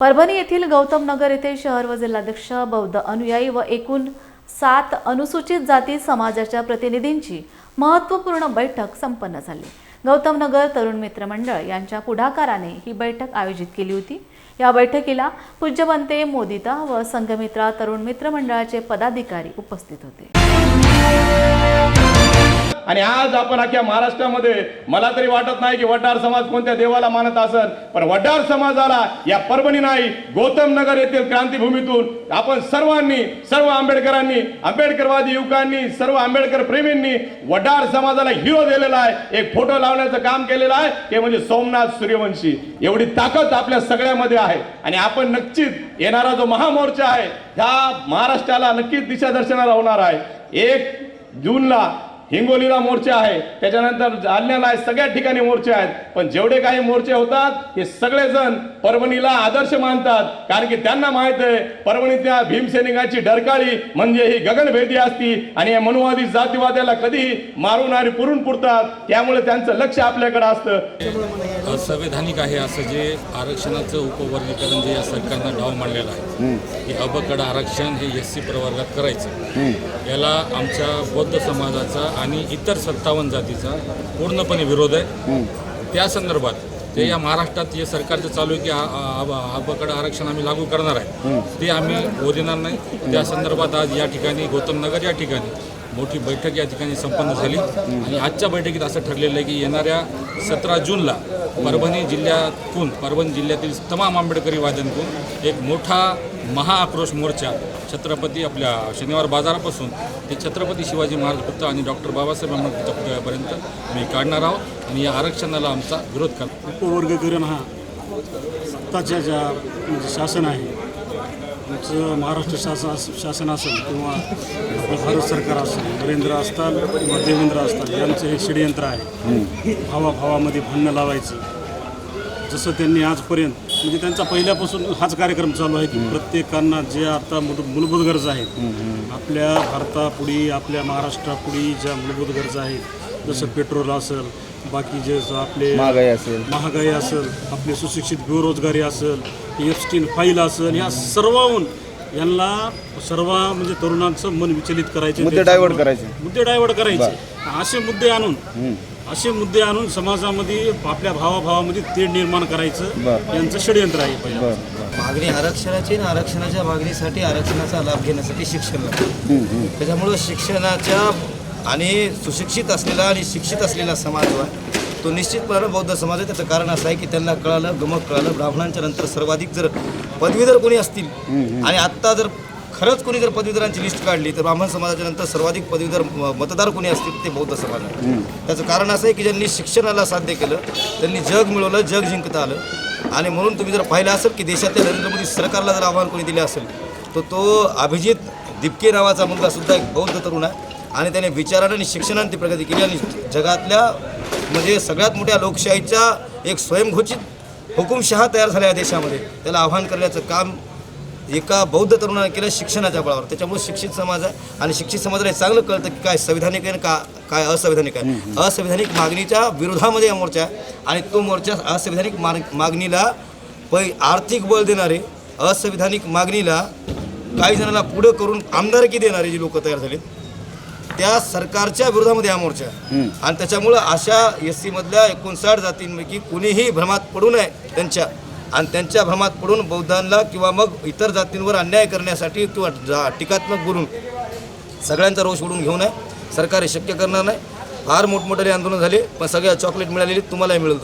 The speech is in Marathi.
परभणी येथील गौतम नगर येथे शहर व जिल्हाध्यक्ष बौद्ध अनुयायी व एकूण 7 अनुसूचित जाती समाजाच्या प्रतिनिधींची महत्त्वपूर्ण बैठक संपन्न झाली। गौतम नगर तरुण मित्र मंडळ यांच्या पुढाकाराने ही बैठक आयोजित केली होती। या बैठकीला पूज्यवंते मोदिता व संघमित्रा तरुण मित्र मंडळाचे पदाधिकारी उपस्थित होते। आणि आज आपण अख्ख्या महाराष्ट्रामध्ये मला तरी वाटत नाही की वडार समाज कोणत्या देवाला मानत असेल, पण वडार समाजाला या परभणी नाही गौतम नगर येथील क्रांतीभूमीतून आपण सर्व आंबेडकरांनी, आंबेडकरवादी युवकांनी, सर्व आंबेडकर प्रेमींनी वडार समाजाला हिरो दिलेला आहे। एक फोटो लावण्याचं काम केलेलं आहे ते म्हणजे सोमनाथ सूर्यवंशी। एवढी ताकद आपल्या सगळ्यामध्ये आहे आणि आपण नक्कीच येणारा जो महामोर्चा आहे ह्या महाराष्ट्राला नक्कीच दिशादर्शनाला होणार आहे। 1 जूनला हिंगोलीला मोर्चा आहे, त्याच्यानंतर जालन्याला आहे, सगळ्या ठिकाणी मोर्चे आहेत। पण जेवढे काही मोर्चे होतात हे सगळेजण परभणीला आदर्श मानतात, कारण की त्यांना माहित आहे परभणीतल्या भीमसैनिकांची डरकाळी म्हणजे ही गगनभेदी असती आणि या मनुवादी जातीवाद्याला कधीही मारून आणि पुरून पुरतात। त्यामुळे त्यांचं लक्ष आपल्याकडे असतं। असंवैधानिक आहे असं जे आरक्षणाचं उपवर्गीकरण जे या सरकारनं डाव मांडलेलं आहे, हे अबकड आरक्षण हे SC प्रवर्गात करायचं, याला आमच्या बौद्ध समाजाचा आणि इतर 57 जातीचा पूर्णपणे विरोध आहे। त्या संदर्भात ते या महाराष्ट्रात जे सरकारचं चालू आहे की अबकड आरक्षण आम्ही लागू करणार आहे, ते आम्ही होऊ देणार नाही। त्या संदर्भात आज या ठिकाणी गौतम नगर या ठिकाणी मोठी बैठक या ठिकाणी संपन्न झाली आणि आजच्या बैठकीत असं ठरलेलं आहे की येणाऱ्या 17 जूनला परभणी जिल्ह्यातील तमाम आंबेडकरी वाद्यांतून एक मोठा महाआक्रोश मोर्चा छत्रपती आपल्या शनिवार बाजारापासून ते छत्रपती शिवाजी महाराज पुतळा आणि डॉक्टर बाबासाहेब आंबेडकर पुतळ्यापर्यंत मी काढणार आहोत आणि या आरक्षणाला आमचा विरोध करतो। उपवर्गीकरण हा सत्ताच्या ज्या म्हणजे शासन आहे, महाराष्ट्र शासन असेल किंवा भारत सरकार असेल, नरेंद्र असताल किंवा देवेंद्र असताल, यांचं हे षडयंत्र आहे भावाभावामध्ये भांडणं लावायचं। जसं त्यांनी आजपर्यंत म्हणजे त्यांचा पहिल्यापासून हाच कार्यक्रम चालू आहे की प्रत्येकांना जे आता मूलभूत गरजा आहेत आपल्या भारतापुढी, आपल्या महाराष्ट्रापुढी ज्या मूलभूत गरजा आहेत, जसं पेट्रोल असेल, बाकी जे आपले महागाई असेल, आपले सुशिक्षित बेरोजगारी असेल, एफस्टीन फाईल असेल, या सर्वहून यांना म्हणजे तरुणांचं मन विचलित करायचे, मुद्दे डायव्हर्ट करायचे असे मुद्दे आणून समाजामध्ये आपल्या भावाभावामध्ये तेढ निर्माण करायचं यांचं षडयंत्र आहे। मागणी आरक्षणाची आणि आरक्षणाच्या मागणीसाठी आरक्षणाचा लाभ घेण्यासाठी शिक्षण लागतं। त्याच्यामुळं शिक्षणाच्या आणि सुशिक्षित असलेला आणि शिक्षित असलेला समाज तो निश्चितपणे बौद्ध समाज आहे। त्याचं कारण असं आहे की त्यांना गमक कळालं ब्राह्मणांच्या नंतर सर्वाधिक जर पदवीधर कोणी असतील आणि आत्ता जर खरंच कोणी जर पदवीधरांची लिस्ट काढली तर ब्राह्मण समाजाच्या नंतर सर्वाधिक पदवीधर मतदार कोणी असतील ते बौद्ध समाज आहे। त्याचं कारण असं आहे की ज्यांनी शिक्षणाला साध्य केलं, त्यांनी जग मिळवलं, जग जिंकता आलं। आणि म्हणून तुम्ही जर पाहिलं असेल की देशातल्या नरेंद्र मोदी सरकारला जर आव्हान कोणी दिलं असेल तर तो अभिजित दिपके नावाचा मुलगा सुद्धा एक बौद्ध तरुण आहे आणि त्याने विचारानं आणि शिक्षणाने ती प्रगती केली आणि जगातल्या म्हणजे सगळ्यात मोठ्या लोकशाहीच्या एक स्वयंघोषित हुकुमशहा तयार झाल्या या देशामध्ये। त्याला आव्हान करण्याचं काम एका बौद्ध तरुणाने केलं शिक्षणाच्या बळावर। त्याच्यामुळे शिक्षित समाज आहे आणि शिक्षित समाजाला सागलं कळतं की काय संविधानिक आहे काय असंवैधानिक आहे। असंवैधानिक मागणीच्या विरोधामध्ये हा मोर्चा आहे आणि तो मोर्चा असंवैधानिक मागणीला आर्थिक बळ देणारे, असंवैधानिक मागणीला काही जणांना पुढं करून आमदारकी देणारे जे लोक तयार झालेत त्या सरकारच्या विरोधामध्ये हा मोर्चा आहे। आणि त्याच्यामुळं अशा SC मधल्या 59 जातींपैकी कुणीही भ्रमात पडू नये त्यांच्या भ्रमात पडून बौद्धांना किंवा मग इतर जातींवर अन्याय करण्यासाठी किंवा टीकात्मक बोलून सगळ्यांचा रोष ओढून घेऊ नये। सरकार हे शक्य करणार नाही। फार मोठमोठे आंदोलन झाले पण सगळ्या चॉकलेट मिळालेली तुम्हालाही मिळेल।